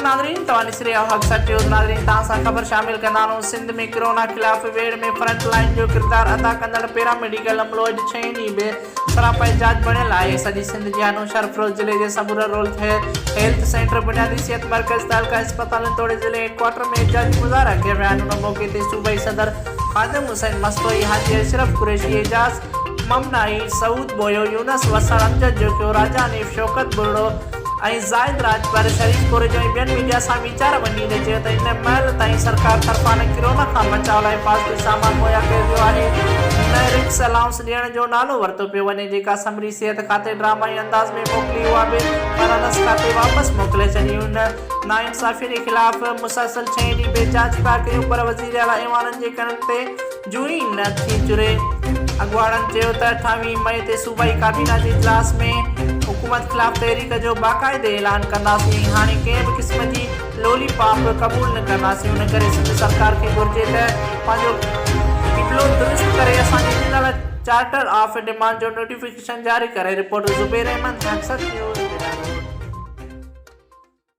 Nadreen तवानी सिरे हक सच नादरीन तासा खबर शामिल कंदानो। सिंध में कोरोना खिलाफ वेड़ में फ्रंट लाइन जो किरदार अदा कंदड़ पैरामेडिकल अमलो अज 6 ॾींहं बे सरापा जांच बणियल आहे। सॼी सिंध जे अनु सरफरोश जिले जे सबूर रोल हेल्थ सेंटर बुनियादी सिहत मर्कज़ तालका अस्पताल तोड़े जिले हेडक्वार्टर में एजाजी मुज़ाहरा कया विया आहिनि। उन मौक़े ते सूबाई सदर खादिम हुसैन मस्तोई, हाजी अशरफ कुरैशी, एजाज ममनाई, सऊद बोयो, यूनस वसण, अमजद जोकियो, राजा हनीफ, शौकत बुर्ड़ो ऐं ज़ाहिद राजपर, शरीफ कुरेजो ऐं ॿियनि मीडिया सां वीचार वंडी ने चयो त इन महिल ताईं सरकार तरफ़ां कोरोना खां बचाव लाइ हिफ़ाज़ती सामान मुहैया कयो वियो आहे। न रिक्स अलाउंस ॾियण जो नालो वरितो पियो वञे, जेका समरी सिहत खाते ड्रामाई अंदाज़ में मोकिली उहा बि परनस खाते वापसि मोकिले छॾी। उन नाइंसाफ़ी जे ख़िलाफ़ मुसलसल 6 ॾींहं बे जांच पिया कयूं, पर वज़ीर आला ऐवाननि जे कननि ते जूं ई न थी चुरे। अॻुवाणनि चयो त 28 मई ते सूबाई काबीना जे इजलास में हुकूमत ख़िलाफ़ तहरीक जो बाक़ाइदे ऐलान कंदासीं। हाणे कंहिं बि क़िस्म जी लोलीपॉप क़बूल न कंदासीं। उन करे सिंध सरकार खे घुर्जे त पंहिंजो क़िबलो दुरुस्त करे असांजे ॾिनल चार्टर ऑफ डिमांड जो नोटिफिकेशन जारी करे। रिपोर्ट ज़ुबैर अहमद, हक सच न्यूज़।